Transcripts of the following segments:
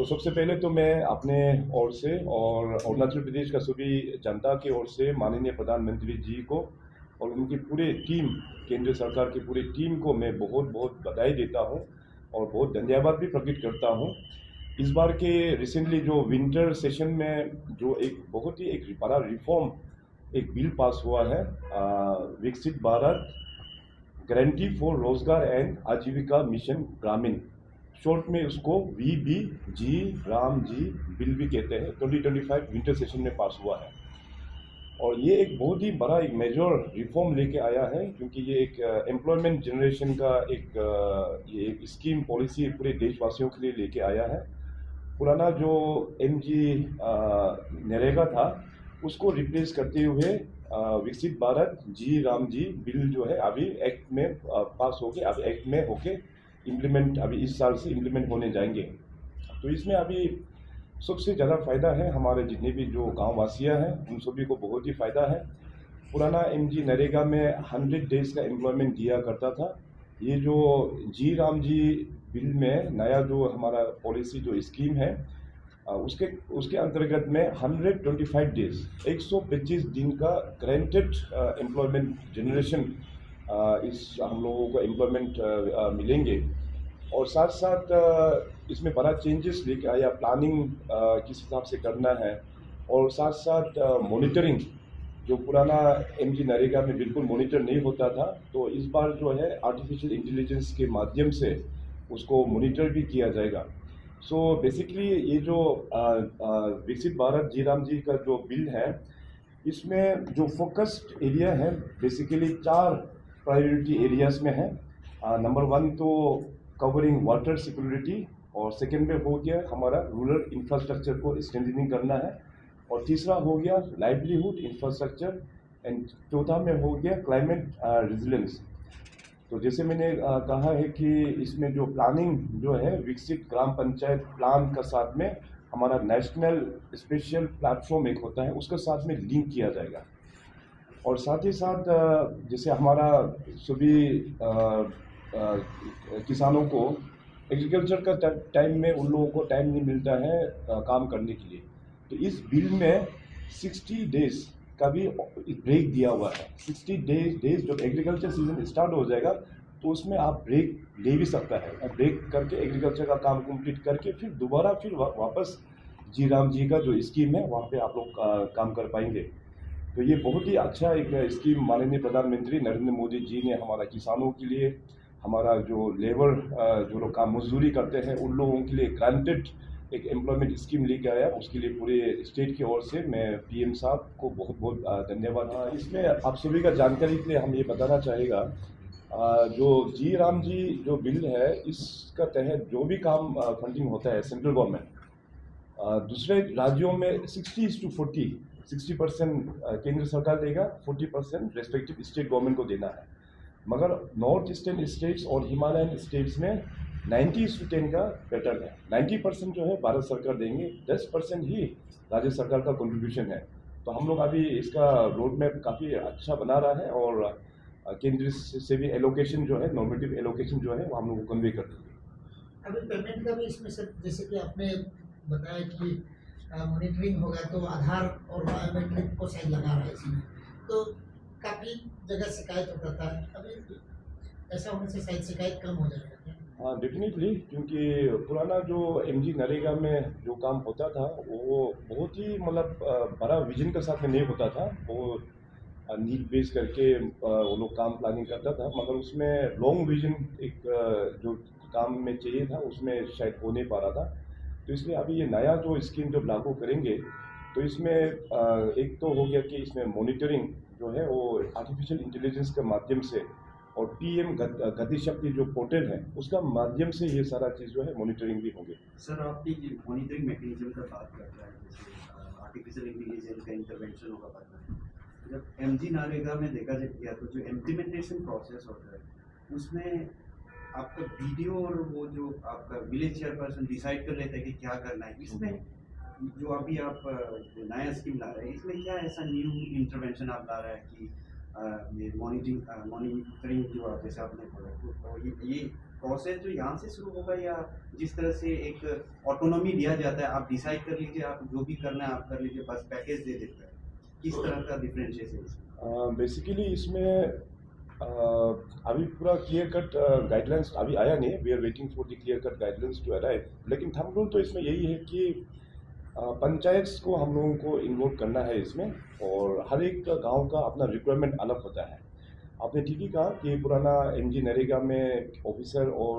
तो सबसे पहले तो मैं अपने ओर से और अरुणाचल प्रदेश का सभी जनता की ओर से माननीय प्रधानमंत्री जी को और उनकी पूरे टीम, केंद्र सरकार की पूरी टीम को मैं बहुत बहुत बधाई देता हूं और बहुत धन्यवाद भी प्रकट करता हूं। इस बार के रिसेंटली जो विंटर सेशन में जो एक बहुत ही एक बड़ा रिफॉर्म एक बिल पास हुआ है, विकसित भारत गारंटी फॉर रोजगार एंड आजीविका मिशन ग्रामीण, शॉर्ट में उसको VBG राम जी बिल भी कहते हैं, 2025 विंटर सेशन में पास हुआ है। और ये एक बहुत ही बड़ा एक मेजर रिफॉर्म लेके आया है, क्योंकि ये एक एम्प्लॉयमेंट जनरेशन का ये एक स्कीम पॉलिसी पूरे देशवासियों के लिए लेके आया है। पुराना जो MG नरेगा था उसको रिप्लेस करते हुए विकसित भारत जी राम जी बिल जो है अभी एक्ट में पास होके अभी एक्ट में होके इम्प्लीमेंट अभी इस साल से इम्प्लीमेंट होने जाएंगे। तो इसमें अभी सबसे ज़्यादा फ़ायदा है हमारे जितने भी जो गाँव वासियाँ हैं उन सभी को बहुत ही फ़ायदा है। पुराना MG नरेगा में 100 डेज का एम्प्लॉयमेंट दिया करता था। ये जो जी राम जी बिल में नया जो हमारा पॉलिसी जो स्कीम है, उसके उसके अंतर्गत में 125 डेज 125 दिन का ग्रांटेड एम्प्लॉयमेंट जनरेशन, इस हम लोगों को एम्प्लॉयमेंट मिलेंगे। और साथ साथ इसमें बड़ा चेंजेस लेके आया, प्लानिंग किस हिसाब से करना है, और साथ साथ मॉनिटरिंग जो पुराना MG नरेगा में बिल्कुल मॉनिटर नहीं होता था, तो इस बार जो है आर्टिफिशियल इंटेलिजेंस के माध्यम से उसको मॉनिटर भी किया जाएगा। सो बेसिकली ये जो विकसित भारत जी राम जी का जो बिल है, इसमें जो फोकस्ड एरिया है बेसिकली 4 प्रायोरिटी एरियाज में है। नंबर 1 तो कवरिंग वाटर सिक्योरिटी, और सेकेंड में हो गया हमारा रूरल इंफ्रास्ट्रक्चर को स्ट्रेंथनिंग करना है, और तीसरा हो गया लाइवलीहुड इंफ्रास्ट्रक्चर, एंड चौथा में हो गया क्लाइमेट रेजिलेंस। तो जैसे मैंने कहा है कि इसमें जो प्लानिंग जो है विकसित ग्राम पंचायत प्लान का साथ में हमारा नेशनल स्पेशल प्लेटफॉर्म एक होता है उसके साथ में लिंक किया जाएगा। और साथ ही साथ जैसे हमारा सभी किसानों को एग्रीकल्चर का टाइम में उन लोगों को टाइम नहीं मिलता है काम करने के लिए, तो इस बिल में 60 डेज का भी ब्रेक दिया हुआ है। 60 डेज जब एग्रीकल्चर सीजन स्टार्ट हो जाएगा तो उसमें आप ब्रेक ले भी सकता है, और ब्रेक करके एग्रीकल्चर का काम कंप्लीट करके फिर दोबारा फिर वापस जी राम जी का जो स्कीम है वहाँ पे आप लोग काम कर पाएंगे। तो ये बहुत ही अच्छा एक स्कीम माननीय प्रधानमंत्री नरेंद्र मोदी जी ने हमारा किसानों के लिए, हमारा जो लेबर जो लोग काम मजदूरी करते हैं उन लोगों के लिए ग्रांटेड एक एम्प्लॉयमेंट स्कीम लेके आया। उसके लिए पूरे स्टेट की ओर से मैं PM साहब को बहुत बहुत धन्यवाद। इसमें आप सभी का जानकारी के लिए हम ये बताना चाहेगा, जो जी राम जी जो बिल है इसका तहत जो भी काम फंडिंग होता है सेंट्रल गवर्नमेंट, दूसरे राज्यों में 60:40, 60% केंद्र सरकार देगा, 40% रेस्पेक्टिव स्टेट गवर्नमेंट को देना है। मगर नॉर्थ ईस्टर्न स्टेट्स और हिमालयन स्टेट्स में 90:10 का पैटर्न है। 90% जो है भारत सरकार देंगे, 10% ही राज्य सरकार का कंट्रीब्यूशन है। तो हम लोग अभी इसका रोड मैप काफ़ी अच्छा बना रहा है, और केंद्र से भी एलोकेशन जो है, नॉर्मेटिव एलोकेशन जो है वो हम लोग को कन्वे कर देंगे। अभी पेमेंट का भी इसमें सर, जैसे कि आपने बताया कि मॉनिटरिंग होगा तो आधार और बायोमेट्रिक को शायद लगा रहा है इसमें, तो काफ़ी जगह शिकायत होता था। अभी ऐसा होने से शायद शिकायत कम हो जाएगा क्या? हाँ डेफिनेटली, क्योंकि पुराना जो MG नरेगा में जो काम होता था वो बहुत ही मतलब बड़ा विजन के साथ में नहीं होता था। वो नीड बेस करके वो लोग काम प्लानिंग करता था, मगर उसमें लॉन्ग विजन एक जो काम में चाहिए था उसमें शायद हो नहीं पा रहा था। तो इसलिए अभी ये नया जो स्कीम जब लागू करेंगे तो इसमें एक तो हो गया कि इसमें मॉनिटरिंग जो है वो आर्टिफिशियल इंटेलिजेंस के माध्यम से, और PM गति शक्ति जो पोर्टल है उसका माध्यम से ये सारा चीज़ जो है मॉनिटरिंग भी होंगे। सर आपकी मॉनिटरिंग मैकेनिज्म का बात कर रहा है, जैसे आर्टिफिशियल इंटेलिजेंस का इंटरवेंशन होगा बाद में, जब MG नरेगा में देखा गया तो जो इम्प्लीमेंटेशन प्रोसेस होता है उसमें आपका BDO और वो जो आपका विलेज चेयरपर्सन डिसाइड कर लेता है कि क्या करना है। इसमें जो अभी आप जो नया स्कीम ला रहे हैं इसमें क्या ऐसा न्यू इंटरवेंशन आप ला रहे हैं कि ये मॉनिटरिंग जो आप जैसे आपने बोला तो ये प्रोसेस जो यहाँ से शुरू होगा, या जिस तरह से एक ऑटोनॉमी दिया जाता है, आप डिसाइड कर लीजिए, आप जो भी करना है आप कर लीजिए, बस पैकेज दे देता है, किस तरह का डिफरेंशिएशन है इसमें? बेसिकली इसमें अभी पूरा क्लियर कट गाइडलाइंस अभी आया नहीं है। We are waiting for the clear cut guidelines to arrive. लेकिन थंब रूल तो इसमें यही है कि पंचायत को हम लोगों को इन्वॉल्व करना है इसमें, और हर एक गांव का अपना रिक्वायरमेंट अलग होता है। आपने ठीक ही कहा कि पुराना एमजी नरेगा में ऑफिसर और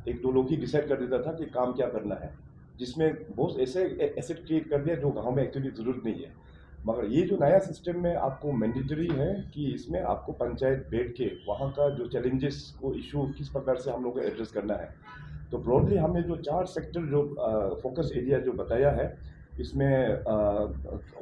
एक दो लोग ही डिसाइड कर देता था कि काम क्या करना है, जिसमें बहुत ऐसे एसेट क्रिएट कर दिया जो गांव में एक्चुअली ज़रूरत नहीं है। मगर ये जो नया सिस्टम में आपको मैंडेटरी है कि इसमें आपको पंचायत बैठ के वहाँ का जो चैलेंजेस को इशू किस प्रकार से हम लोग को एड्रेस करना है। तो ब्रॉडली हमने जो 4 सेक्टर जो फोकस एरिया जो बताया है, इसमें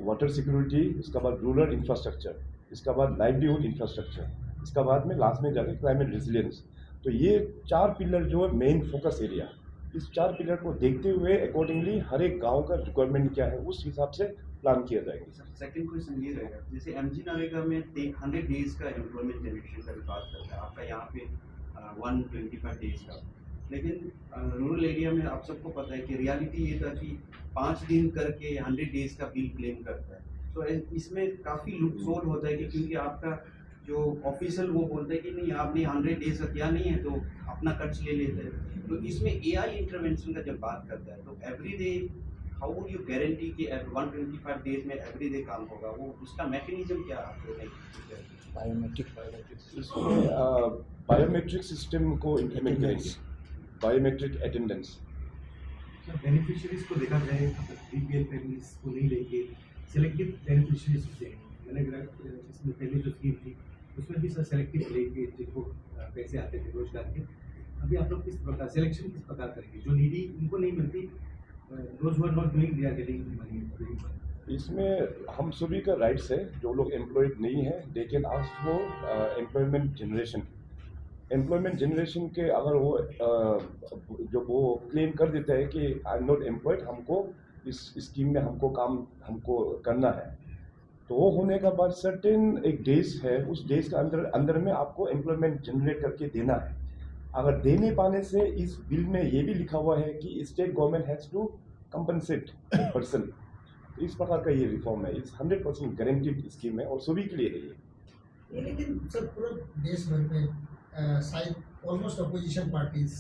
वाटर सिक्योरिटी, इसके बाद रूरल इंफ्रास्ट्रक्चर, इसके बाद लाइवलीहुड इंफ्रास्ट्रक्चर, इसके बाद में लास्ट में जाके क्लाइमेट रेजिलियंस। तो ये 4 पिलर जो है मेन फोकस एरिया, इस 4 पिलर को देखते हुए अकॉर्डिंगली हर एक गांव का रिक्वायरमेंट क्या है उस हिसाब से प्लान किया जाएगा। सेकंड क्वेश्चन ये रहेगा, जैसे एमजी नरेगा में 100 डेज का एम्प्लॉयमेंट जनरेशन का भी बात करता है, आपका यहाँ पे 125 डेज का, लेकिन रूरल एरिया में आप सबको पता है कि रियलिटी ये था कि 5 दिन करके 100 डेज का बिल क्लेम करता है। तो इसमें काफ़ी लूपहोल होता है कि क्योंकि आपका जो ऑफिशियल वो बोलता है कि नहीं आपने 100 डेज का किया नहीं है तो अपना खर्च ले लेते हैं। तो इसमें एआई इंटरवेंशन का जब बात करता है तो every day how would you guarantee कि 125 डेज में एवरी डे काम होगा, वो उसका मैकेनिज्म क्या आपको नहीं? इसमें बायोमेट्रिक सिस्टम को इम्प्लीमेंट करेंगे, बायोमेट्रिक अटेंडेंस। बेनिफिशियरीज को देखा जाए, बीपीएल फैमिलीज को नहीं लेके सेलेक्टिव बेनिफिशियरीज देंगे। मैंने इसमें पहले जो स्कीम थी उसमें भी सर सेलेक्टिव लेके जिनको पैसे आते थे रोजगार के, अभी आप लोग किस प्रकार सिलेक्शन किस प्रकार करेंगे? जो नीडी उनको नहीं मिलती, those who are not doing they are getting money. इसमें हम सभी का राइट्स है, जो लोग एम्प्लॉयड नहीं है they can ask for employment generation. Employment generation के अगर वो जो वो क्लेम कर देता है कि आई एम नॉट एम्प्लॉयड, हमको इस स्कीम में हमको करना है, तो वो होने का बाद सर्टेन एक डेज है, उस डेज का अंदर में आपको एम्प्लॉयमेंट जनरेट करके देना है। अगर देने पाने से इस बिल में ये भी लिखा हुआ है कि state government has to compensate person. इस प्रकार का ये रिफॉर्म है, इस 100% गारंटीड स्कीम है और सभी के लिए है ये। लेकिन सर पूरे देश भर में शायद ऑलमोस्ट अपोजिशन पार्टीज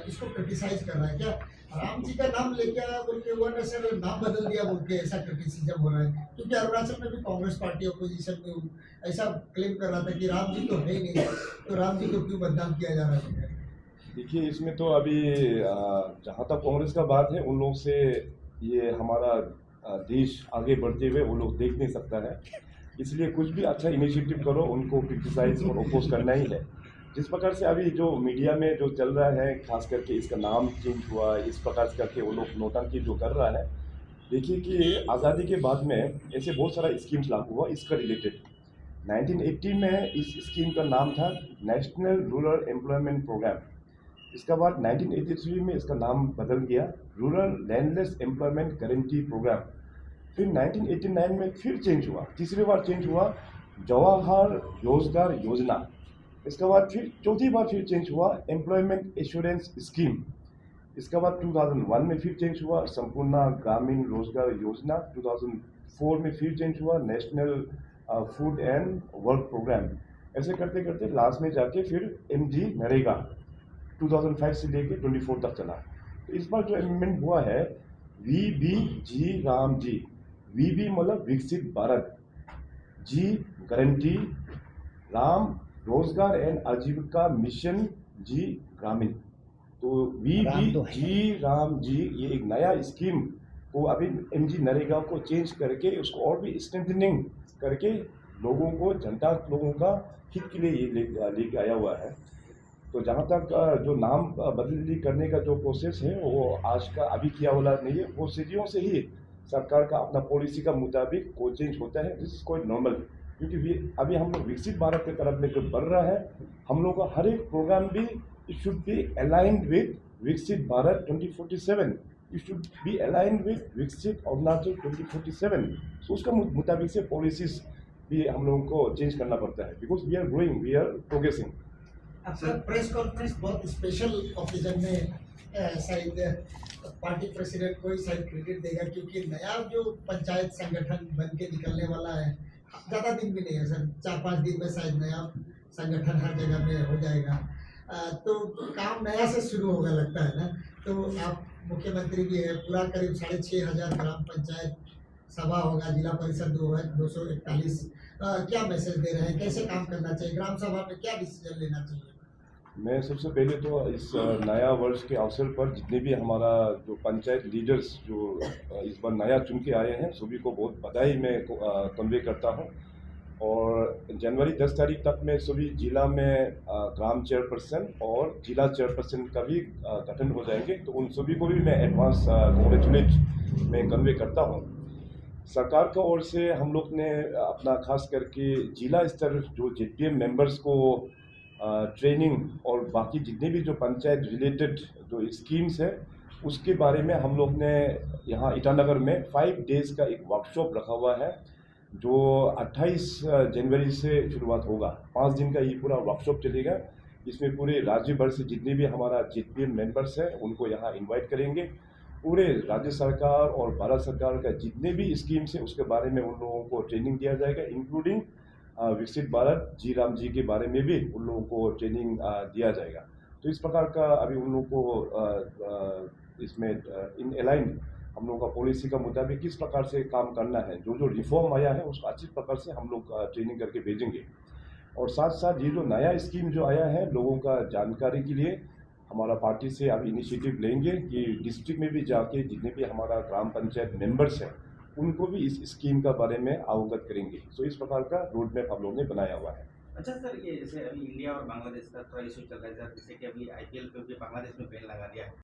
इसको क्रिटिसाइज कर रहा है। क्या राम जी का नाम लेके आया बोल के हुआ ना सर, नाम बदल दिया बोल के ऐसा क्रिटिसिज्म हो रहा है? क्योंकि अरुणाचल में भी कांग्रेस पार्टी अपोजिशन में ऐसा क्लेम कर रहा था कि राम जी तो है ही नहीं, तो राम जी को क्यों बदनाम किया जा रहा है? देखिए इसमें तो अभी जहाँ तक कांग्रेस का बात है, उन लोग से ये हमारा देश आगे बढ़ते हुए वो लोग देख नहीं सकता है, इसलिए कुछ भी अच्छा इनिशिएटिव करो उनको क्रिटिसाइज और अपोज करना ही है। जिस प्रकार से अभी जो मीडिया में जो चल रहा है, खास करके इसका नाम चेंज हुआ, इस प्रकार से करके वो लोग नोटंकी जो कर रहा है, देखिए कि आज़ादी के बाद में ऐसे बहुत सारा स्कीम्स लागू हुआ इसका रिलेटेड। 1980 में इस स्कीम का नाम था नेशनल रूरल एम्प्लॉयमेंट प्रोग्राम। इसके बाद 1983 में इसका नाम बदल गया rural landless employment guarantee programme. फिर 1989 में फिर चेंज हुआ, तीसरी बार चेंज हुआ जवाहर रोजगार योजना। इसके बाद फिर चौथी बार फिर चेंज हुआ एम्प्लॉयमेंट एश्योरेंस स्कीम। इसके बाद 2001 में फिर चेंज हुआ संपूर्ण ग्रामीण रोजगार योजना। 2004 में फिर चेंज हुआ national food and work programme. ऐसे करते करते लास्ट में जाके फिर एमजी नरेगा 2005 से लेके 24 तक चला। तो इस बार जो अमेंडमेंट हुआ है VBG राम जी, VB मतलब विकसित भारत, जी गारंटी, राम रोजगार एंड आजीविका मिशन, जी ग्रामीण। तो VBG राम जी ये एक नया स्कीम को अभी एमजी नरेगा को चेंज करके उसको और भी स्ट्रेंथनिंग करके लोगों को, जनता लोगों का हित के लिए ये लेके आया हुआ है। तो जहाँ तक जो नाम बदली करने का जो प्रोसेस है वो आज का अभी किया वाला नहीं है, वो सदियों से ही सरकार का अपना पॉलिसी का मुताबिक को चेंज होता है। दिस इज क्वाइट नॉर्मल, क्योंकि अभी हम लोग विकसित भारत की तरफ लेकर बढ़ रहा है। हम लोग का हर एक प्रोग्राम भी it should be aligned with Viksit Bharat 2047, it should be aligned with Viksit Arunachal 2047। तो उसका मुताबिक से पॉलिसीज भी हम लोगों को चेंज करना पड़ता है, because we are growing, we are progressing. आपका प्रेस कॉन्फ्रेंस बहुत स्पेशल ओकेजन में शायद पार्टी प्रेसिडेंट को ही शायद क्रेडिट देगा, क्योंकि नया जो पंचायत संगठन बन के निकलने वाला है, ज़्यादा दिन भी नहीं है सर, 4-5 दिन में शायद नया संगठन हर जगह में हो जाएगा। तो काम नया से शुरू होगा लगता है ना। तो आप मुख्यमंत्री भी है, पूरा करीब 6,500 ग्राम पंचायत सभा होगा, जिला परिषद 241। क्या मैसेज दे रहे हैं, कैसे काम करना चाहिए, ग्राम सभा में क्या डिसीजन लेना चाहिए? मैं सबसे पहले तो इस नया वर्ष के अवसर पर जितने भी हमारा जो पंचायत लीडर्स जो इस बार नया चुन के आए हैं सभी को बहुत बधाई मैं कन्वे करता हूं। और जनवरी 10 तारीख तक में सभी जिला में ग्राम चेयरपर्सन और जिला चेयरपर्सन का भी गठन हो जाएंगे, तो उन सभी को भी मैं एडवांस कॉन्ग्रेचुलेट मैं कन्वे करता हूं। सरकार की ओर से हम लोग ने अपना खास करके जिला स्तर जो जेडपीएम मेंबर्स को ट्रेनिंग और बाकी जितने भी जो पंचायत रिलेटेड जो स्कीम्स है उसके बारे में हम लोग ने यहाँ ईटानगर में 5 डेज़ का एक वर्कशॉप रखा हुआ है, जो 28 जनवरी से शुरुआत होगा। 5 दिन का ये पूरा वर्कशॉप चलेगा। इसमें पूरे राज्य भर से जितने भी हमारा जेडपीएम मेंबर्स हैं उनको यहाँ इनवाइट करेंगे। पूरे राज्य सरकार और भारत सरकार का जितने भी स्कीम्स हैं उसके बारे में उन लोगों को ट्रेनिंग दिया जाएगा, इंक्लूडिंग विकसित भारत जी राम जी के बारे में भी उन लोगों को ट्रेनिंग दिया जाएगा। तो इस प्रकार का अभी उन लोगों को इसमें इन अलाइन हम लोगों का पॉलिसी का मुताबिक किस प्रकार से काम करना है, जो जो रिफॉर्म आया है उसको अच्छी प्रकार से हम लोग ट्रेनिंग करके भेजेंगे। और साथ साथ ये जो नया स्कीम जो आया है लोगों का जानकारी के लिए हमारा पार्टी से अब इनिशिएटिव लेंगे कि डिस्ट्रिक्ट में भी जाके जितने भी हमारा ग्राम पंचायत मेंबर्स हैं उनको भी इस स्कीम का बारे में अवगत करेंगे। सो इस प्रकार का रोड मैप हम लोगों ने बनाया हुआ है। अच्छा सर, ये जैसे अभी इंडिया और बांग्लादेश का थोड़ा इशू चल रहा है सर, जैसे कि अभी आईपीएल पे भी बांग्लादेश में बैन लगा दिया है,